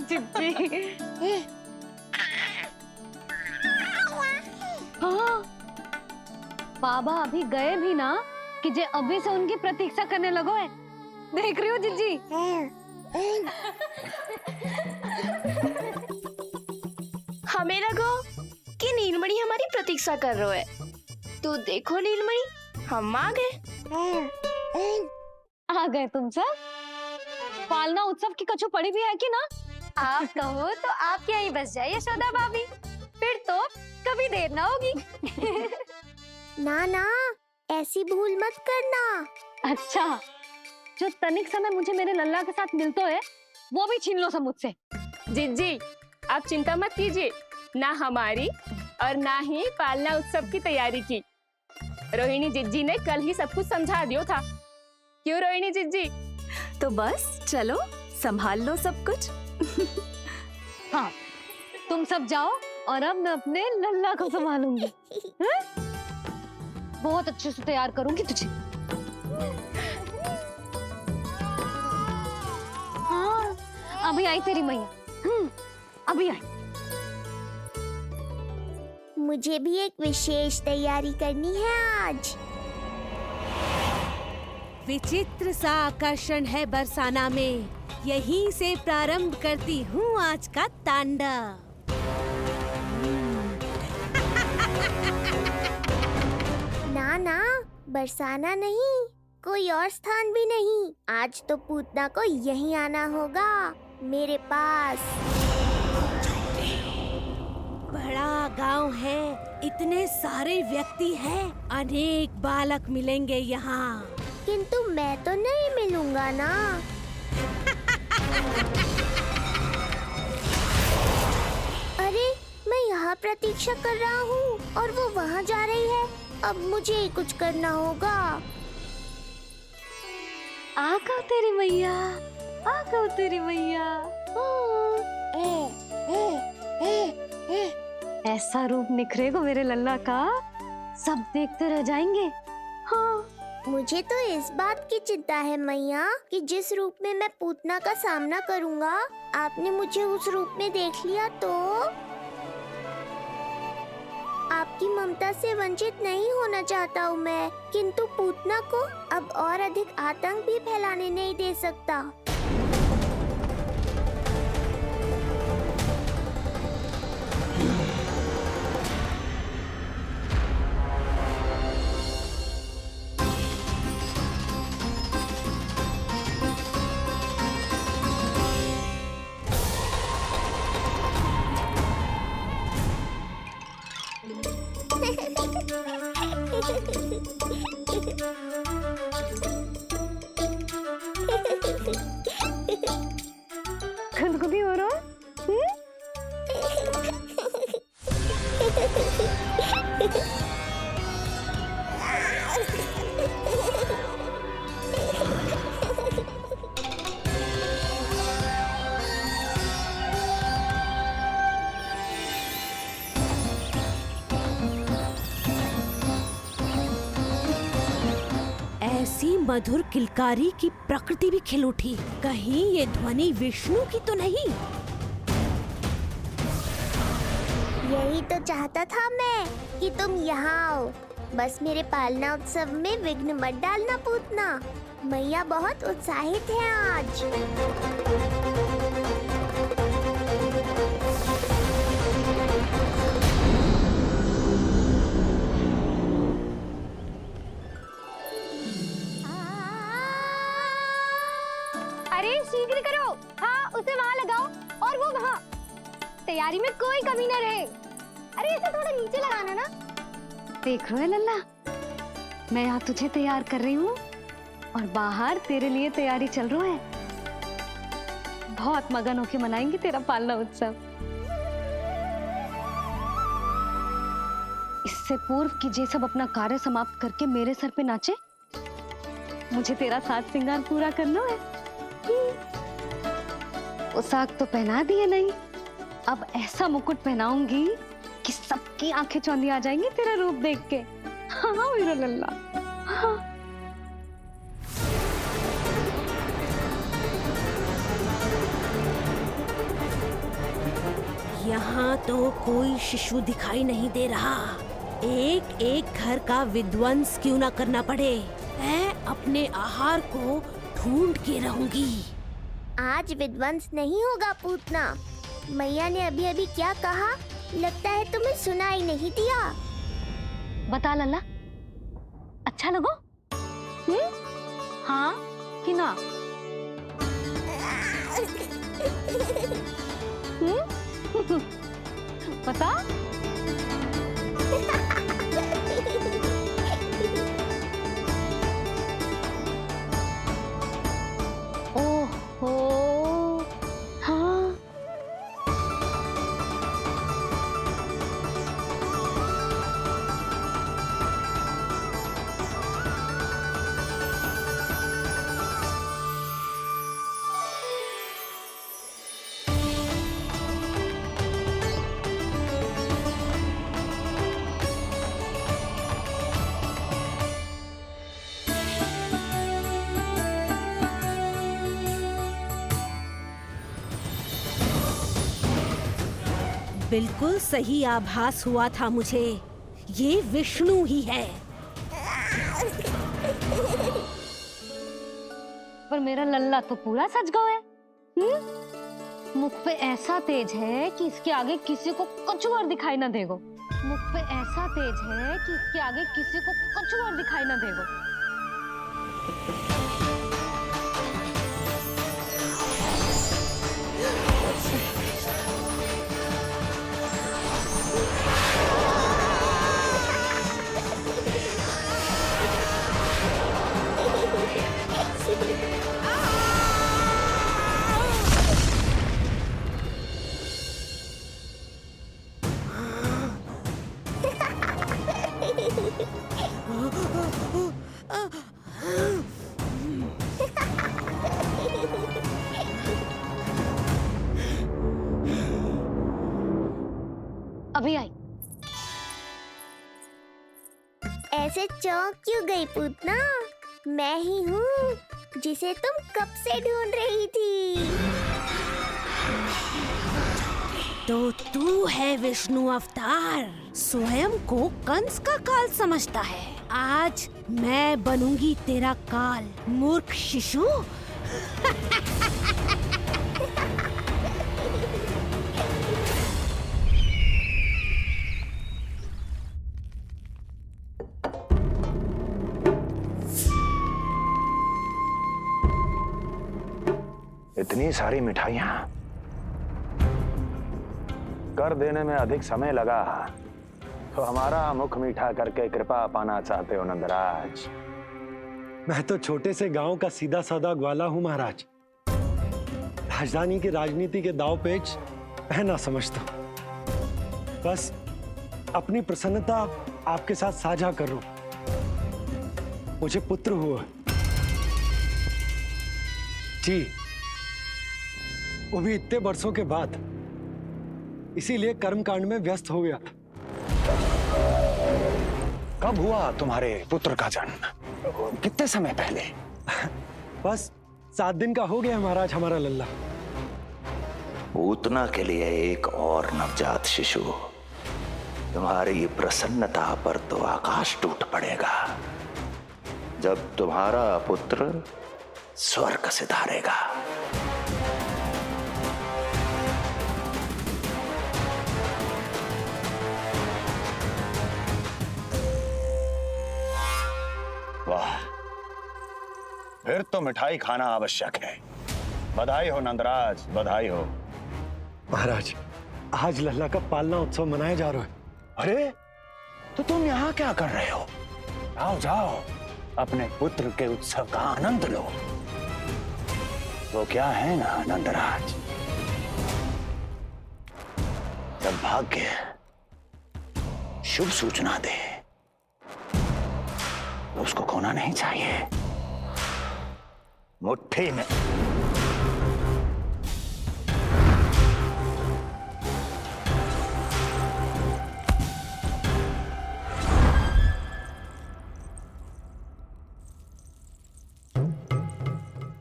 चिट्ठी। हाँ, बाबा अभी गए भी ना कि जे अभी से उनकी प्रतीक्षा करने लगो है। देख रही हो जिज्जी? हमें लगो कि नीलमणि हमारी प्रतीक्षा कर रहे है। तो देखो नीलमणि, हम आ गए। आ गए तुम सब? पालना उत्सव की कछु पड़ी भी है कि ना? आप कहो तो आप यहीं बस जाइए यशोदा भाभी, फिर तो कभी देर ना होगी। ना ना, ऐसी भूल मत करना। अच्छा, जो तनिक समय मुझे मेरे लल्ला के साथ मिलते है वो भी छीन लो सब मुझसे। जिज्जी, आप चिंता मत कीजिए, ना हमारी और ना ही पालना उत्सव की तैयारी की। रोहिणी जिज्जी ने कल ही सब कुछ समझा दियो था। क्यों रोहिणी जिज्जी? तो बस चलो, संभाल लो सब कुछ। हाँ, तुम सब जाओ और अब मैं अपने लल्ला को संभालूंगी। बहुत अच्छे से तैयार करूंगी तुझे। हाँ, अभी आई तेरी मैया। अभी आई। मुझे भी एक विशेष तैयारी करनी है आज। विचित्र सा आकर्षण है बरसाना में, यहीं से प्रारंभ करती हूँ आज का तांडव। ना ना, बरसाना नहीं, कोई और स्थान भी नहीं। आज तो पूतना को यहीं आना होगा, मेरे पास। बड़ा गांव है, इतने सारे व्यक्ति हैं, अनेक बालक मिलेंगे यहाँ। किंतु मैं तो नहीं मिलूंगा ना। अरे, मैं यहाँ प्रतीक्षा कर रहा हूँ और वो वहाँ जा रही है। अब मुझे ही कुछ करना होगा। आ गओ तेरी मैया, आ गओ तेरी मैया। ऐसा रूप निखरेगा मेरे लल्ला का, सब देखते रह जाएंगे। हाँ, मुझे तो इस बात की चिंता है मैया कि जिस रूप में मैं पूतना का सामना करूँगा, आपने मुझे उस रूप में देख लिया तो आपकी ममता से वंचित नहीं होना चाहता हूँ मैं, किंतु पूतना को अब और अधिक आतंक भी फैलाने नहीं दे सकता। गुदगुदी हो रहा? ऐसी मधुर किलकारी की प्रकृति भी खिल उठी। कहीं ये ध्वनि विष्णु की तो नहीं? यही तो चाहता था मैं कि तुम यहाँ आओ। बस मेरे पालना उत्सव में विघ्न मत डालना पूतना। मैया बहुत उत्साहित है आज। अरे शीघ्र करो, हाँ उसे वहाँ लगाओ और वो वहाँ। तैयारी में कोई कमी न रहे। अरे इसे थोड़ा नीचे लगाना ना। देख रहे हो लल्ला, मैं यहाँ तुझे तैयार कर रही हूँ और बाहर तेरे लिए तैयारी चल रहा है। बहुत मगन होके मनाएंगे तेरा पालना उत्सव। इससे पूर्व कि जे सब अपना कार्य समाप्त करके मेरे सर पे नाचे, मुझे तेरा साज श्रृंगार पूरा करना है। पोशाक तो पहना दिए नहीं, अब ऐसा मुकुट पहनाऊंगी कि सबकी आंखें चौंधी आ जाएंगी तेरा रूप देख के। हाँ मेरा लल्ला, हाँ। यहाँ तो कोई शिशु दिखाई नहीं दे रहा। एक एक घर का विध्वंस क्यों ना करना पड़े, मैं अपने आहार को ढूंढ के रहूंगी। आज विध्वंस नहीं होगा पूतना। मैया ने अभी अभी क्या कहा, लगता है तुम्हें सुनाई नहीं दिया। बता लल्ला, अच्छा लगो? हाँ कि ना? बता। ओहो, हाँ। बिल्कुल सही आभास हुआ था मुझे, ये विष्णु ही है। पर मेरा लल्ला तो पूरा सज गया है। मुख पे ऐसा तेज है कि इसके आगे किसी को कुछ और दिखाई ना देगो। मुख पे ऐसा तेज है कि इसके आगे किसी को कुछ और दिखाई ना देगो। अभी आई। ऐसे चौंक क्यों गई पूतना? मैं ही हूँ जिसे तुम कब से ढूंढ रही थी। तो तू है विष्णु अवतार, स्वयं को कंस का काल समझता है। आज मैं बनूंगी तेरा काल, मूर्ख शिशु। इतनी सारी मिठाइयां कर देने में अधिक समय लगा तो हमारा मुख मीठा करके कृपा पाना चाहते हो नंदराज? मैं तो छोटे से गांव का सीधा साधा ग्वाला हूं महाराज। राजधानी की राजनीति के दाव पेच मैं ना समझता। बस अपनी प्रसन्नता आपके साथ साझा कर रहा हूं। मुझे पुत्र हुआ जी, वो भी इतने वर्षों के बाद, इसीलिए कर्मकांड में व्यस्त हो गया। कब हुआ तुम्हारे पुत्र का जन्म? कितने समय पहले? बस 7 दिन का हो गया महाराज हमारा लल्ला। पूतना के लिए एक और नवजात शिशु, तुम्हारी प्रसन्नता पर तो आकाश टूट पड़ेगा जब तुम्हारा पुत्र स्वर्ग सिधारेगा। वाह, फिर तो मिठाई खाना आवश्यक है। बधाई हो नंदराज, बधाई हो। महाराज, आज लल्ला का पालना उत्सव मनाया जा रहा है। अरे, तो तुम यहाँ क्या कर रहे हो? आओ जाओ, अपने पुत्र के उत्सव का आनंद लो। वो क्या है ना नंदराज, जब भाग्य शुभ सूचना दे तो उसको खोना नहीं चाहिए। मुट्ठी में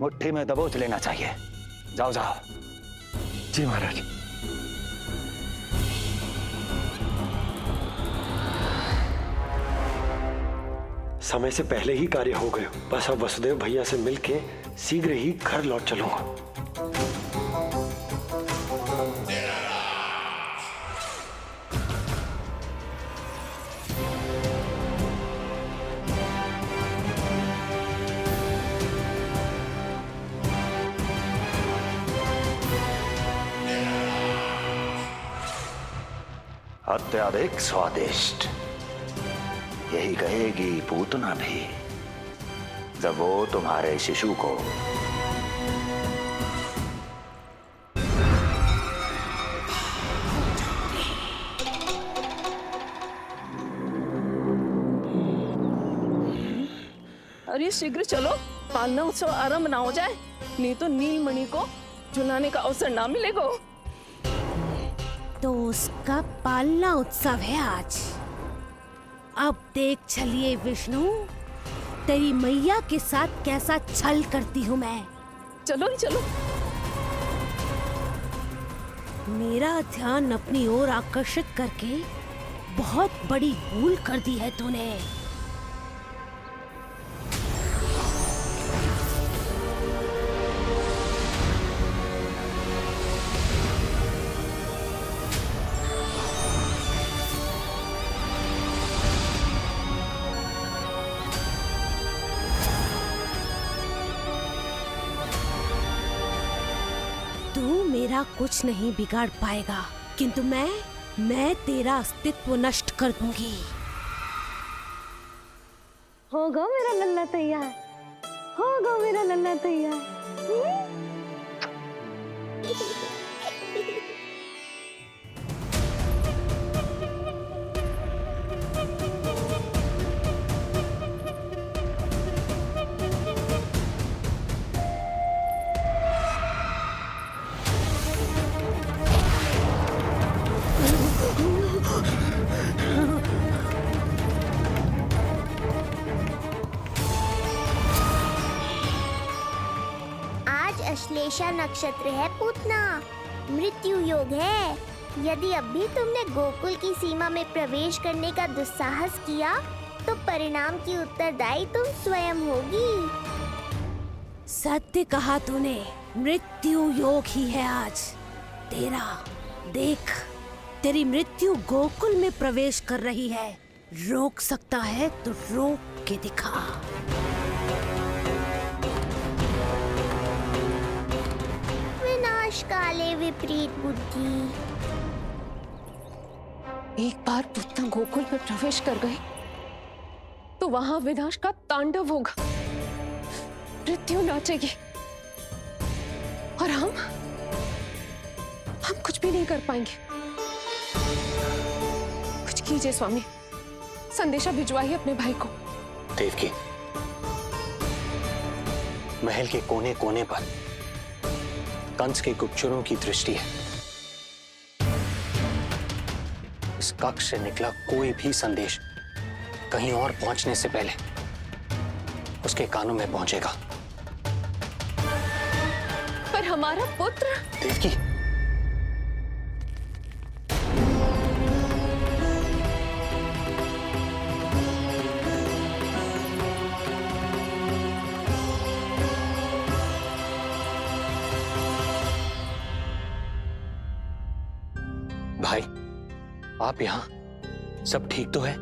मुट्ठी में दबोच लेना चाहिए। जाओ जाओ। जी महाराज। समय से पहले ही कार्य हो गए। बस अब वसुदेव भैया से मिलके शीघ्र ही घर लौट चलूंगा। अत्यधिक स्वादिष्ट, यही कहेगी पूतना भी जब वो तुम्हारे शिशु को अरे शीघ्र चलो, पालना उत्सव आरंभ ना हो जाए, नहीं तो नीलमणि को झुलाने का अवसर ना मिलेगा। तो उसका पालना उत्सव है आज। अब देख चलिए विष्णु, तेरी मैया के साथ कैसा छल करती हूँ मैं। चलो ही चलो। मेरा ध्यान अपनी ओर आकर्षित करके बहुत बड़ी भूल कर दी है तूने। तू मेरा कुछ नहीं बिगाड़ पाएगा, किंतु मैं तेरा अस्तित्व नष्ट कर दूंगी। होगा मेरा लल्ला तैयार, होगा मेरा लल्ला तैयार। अश्लेषा नक्षत्र है पूतना, मृत्यु योग है। यदि अभी तुमने गोकुल की सीमा में प्रवेश करने का दुस्साहस किया तो परिणाम की उत्तरदायी तुम स्वयं होगी। सत्य कहा तूने, मृत्यु योग ही है आज तेरा। देख, तेरी मृत्यु गोकुल में प्रवेश कर रही है। रोक सकता है तो रोक के दिखा। काले विपरीत बुद्धि। एक बार पूतना गोकुल में प्रवेश कर गए तो वहां विनाश का तांडव होगा, मृत्यु नाचेगी और हम कुछ भी नहीं कर पाएंगे। कुछ कीजिए स्वामी, संदेशा भिजवाइए अपने भाई को। देवकी, महल के कोने कोने पर कंस के गुप्तचरों की दृष्टि है। इस कक्ष से निकला कोई भी संदेश कहीं और पहुंचने से पहले उसके कानों में पहुंचेगा। पर हमारा पुत्र। देवकी, भाई, आप यहाँ सब ठीक तो है?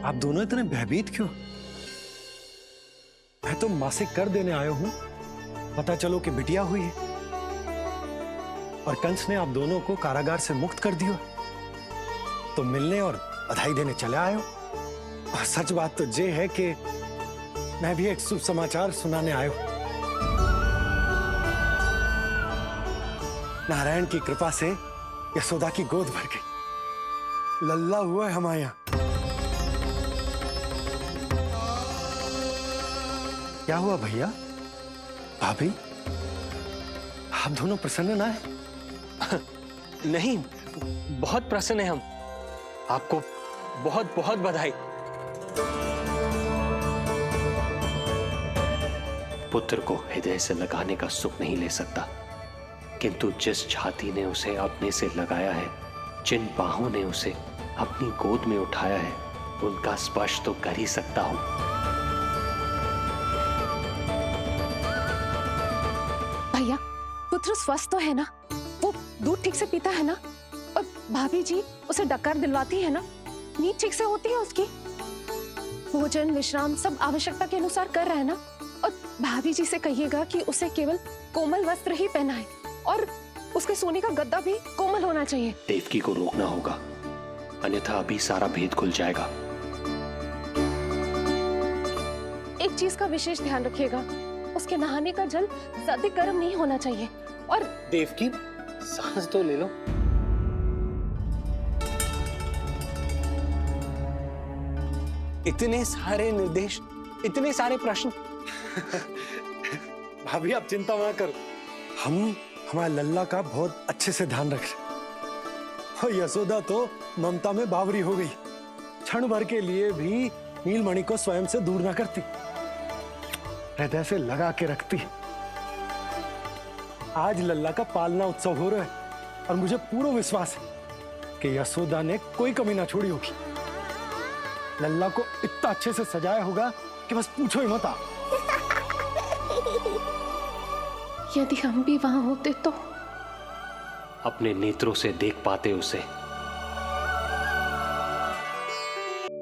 आप दोनों इतने भयभीत क्यों? मैं तो मासिक कर देने आया हूं, पता चलो कि बिटिया हुई है और कंस ने आप दोनों को कारागार से मुक्त कर दिया, तो मिलने और बधाई देने चले आए हो। और सच बात तो ये है कि मैं भी एक शुभ समाचार सुनाने आया हूं। नारायण की कृपा से यशोदा की गोद भर गई, लल्ला हुआ है हमारे यहाँ। क्या हुआ भैया, भाभी, आप दोनों प्रसन्न ना है? नहीं, बहुत प्रसन्न है हम। आपको बहुत बहुत बधाई। पुत्र को हृदय से लगाने का सुख नहीं ले सकता, किंतु जिस छाती ने उसे अपने से लगाया है, जिन बाहों ने उसे अपनी गोद में उठाया है, उनका स्पर्श तो कर ही सकता हूं। भैया, पुत्र स्वस्थ तो है ना? वो दूध ठीक से पीता है ना? और भाभी जी उसे डकार दिलवाती है ना? नींद ठीक से होती है उसकी? भोजन विश्राम सब आवश्यकता के अनुसार कर रहा है ना? और भाभी जी से कहिएगा कि उसे केवल कोमल वस्त्र ही पहनाए और उसके सोने का गद्दा भी कोमल होना चाहिए। देवकी को रोकना होगा, अन्यथा अभी सारा भेद खुल जाएगा। एक चीज का विशेष ध्यान रखिएगा, उसके नहाने का जल ज्यादा गर्म नहीं होना चाहिए। और देवकी, सांस तो ले लो। इतने सारे निर्देश, इतने सारे प्रश्न। भाभी आप चिंता ना करो, हम हमारे लल्ला का बहुत अच्छे से ध्यान रख रहे। और यशोदा तो ममता में बावरी हो गई, क्षण भर के लिए भी नीलमणि को स्वयं से दूर ना करती, हृदय से लगा के रखती। आज लल्ला का पालना उत्सव हो रहा है और मुझे पूरा विश्वास है कि यशोदा ने कोई कमी ना छोड़ी होगी। लल्ला को इतना अच्छे से सजाया होगा कि बस पूछो ही मत आप। यदि हम भी वहां होते तो? अपने नेत्रों से देख पाते उसे।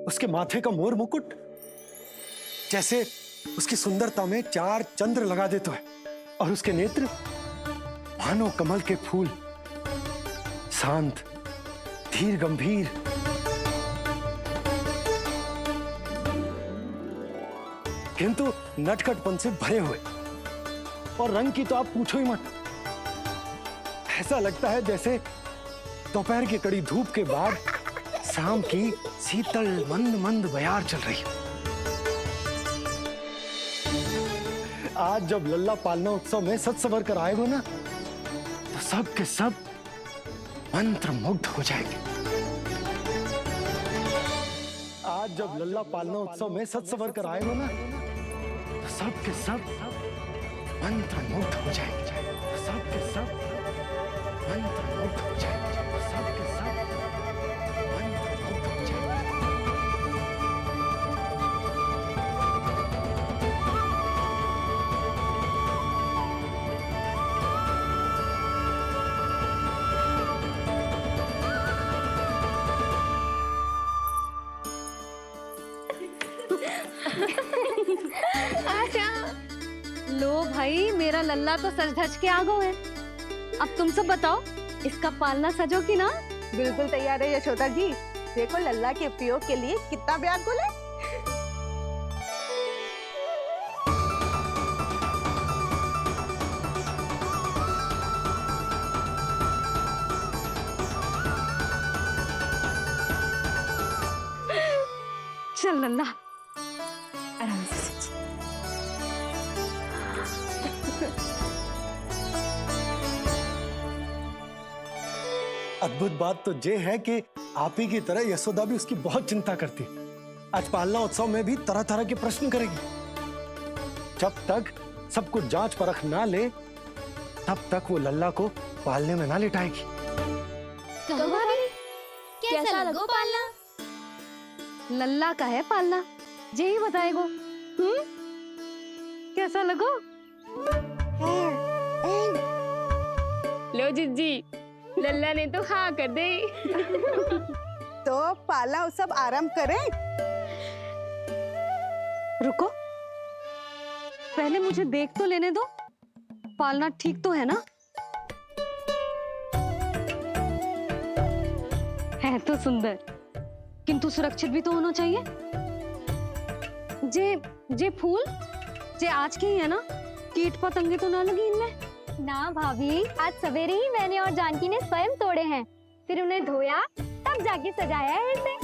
उसके माथे का मोर मुकुट जैसे उसकी सुंदरता में 4 चंद्र लगा देता है, और उसके नेत्र मानो कमल के फूल, शांत, धीर गंभीर। किंतु नटखटपन से भरे हुए, और रंग की तो आप पूछो ही मत। ऐसा लगता है जैसे दोपहर की कड़ी धूप के बाद शाम की शीतल मंद मंद बयार चल रही है। आज जब लल्ला पालना उत्सव में सज संवर कर आएगा ना, तो सब के सब मंत्र मुग्ध हो जाएंगे। आज जब लल्ला पालना उत्सव में सज संवर कर आएगा ना, तो सब के सब मंत्र मुग्ध हो जाएंगे। तो सब के सब मंत्र मुग्ध हो जाएंगे। तो सब के सब मंत्र मुग्ध हो जाएंगे। लो भाई, मेरा लल्ला तो सज धज के आ गो है। अब तुम सब बताओ, इसका पालना सजो कि ना? बिल्कुल तैयार है यशोदा जी। देखो लल्ला के उपयोग के लिए कितना व्याकुल है। चल लल्ला, आराम से। अद्भुत बात तो ये है कि आप ही की तरह यशोदा भी उसकी बहुत चिंता करती है। आज पालना उत्सव में भी तरह तरह के प्रश्न करेगी। जब तक सब कुछ जांच परख ना ले, तब तक वो लल्ला को पालने में ना लिटाएगी। कैसा लगो पालना? लल्ला का है पालना, ये ही बताएगो। कैसा लगो? लो जिज्जी, लल्ला ने तो हाँ कर दे। तो पालना उत्सव आरंभ करें। रुको, पहले मुझे देख तो लेने दो, पालना ठीक तो है ना? है तो सुंदर, किंतु सुरक्षित भी तो होना चाहिए। जे फूल जे आज के ही है ना? कीट पतंगे तो ना लगी इनमें? ना भाभी, आज सवेरे ही मैंने और जानकी ने स्वयं तोड़े हैं, फिर उन्हें धोया, तब जाके सजाया है इसे।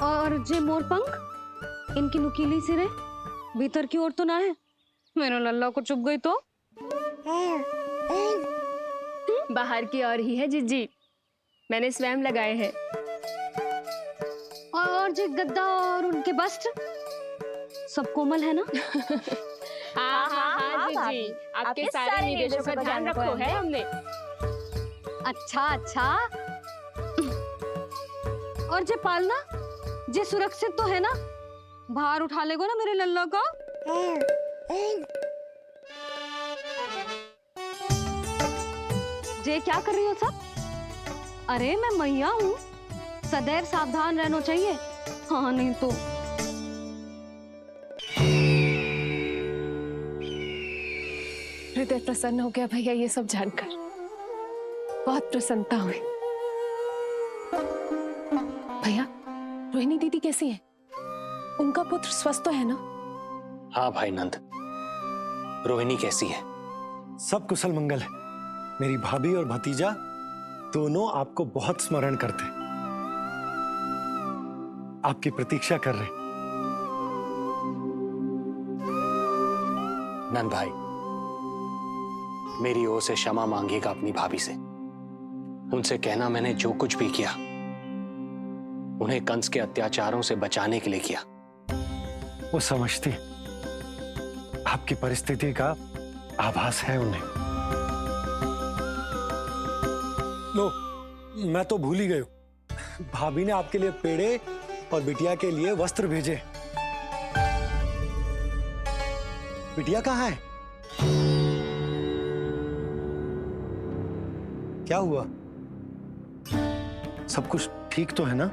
और जे मोर पंख, इनकी नुकीली सिरे भीतर की ओर तो ना है? मेरा लल्ला को चुभ गई तो? बाहर की ओर ही है जिज्जी, मैंने स्वयं लगाए हैं। और जे गद्दा और उनके वस्त्र सब कोमल है ना? हाँ जिज्जी, आपके सारे निर्देशों का ध्यान रखो है हमने। अच्छा। और जे पालना जे सुरक्षित तो है ना, बाहर उठा लेगो ना मेरे लल्ला को। जे क्या कर रही हो सब? अरे मैं मैया हूँ, सदैव सावधान रहना चाहिए। हाँ नहीं तो हृदय प्रसन्न हो गया भैया ये सब जानकर, बहुत प्रसन्नता हुई। भैया रोहिणी दीदी कैसी है? उनका पुत्र स्वस्थ तो है ना? हाँ भाई नंद, रोहिणी कैसी है? सब कुशल मंगल है। मेरी भाभी और भतीजा दोनों आपको बहुत स्मरण करते, आपकी प्रतीक्षा कर रहे। नंद भाई, मेरी ओर से क्षमा मांगिएगा अपनी भाभी से। उनसे कहना मैंने जो कुछ भी किया उन्हें कंस के अत्याचारों से बचाने के लिए किया। वो समझती, आपकी परिस्थिति का आभास है उन्हें। लो, मैं तो भूल ही गई हूं। भाभी ने आपके लिए पेड़े और बिटिया के लिए वस्त्र भेजे। बिटिया कहाँ है? क्या हुआ? सब कुछ ठीक तो है ना?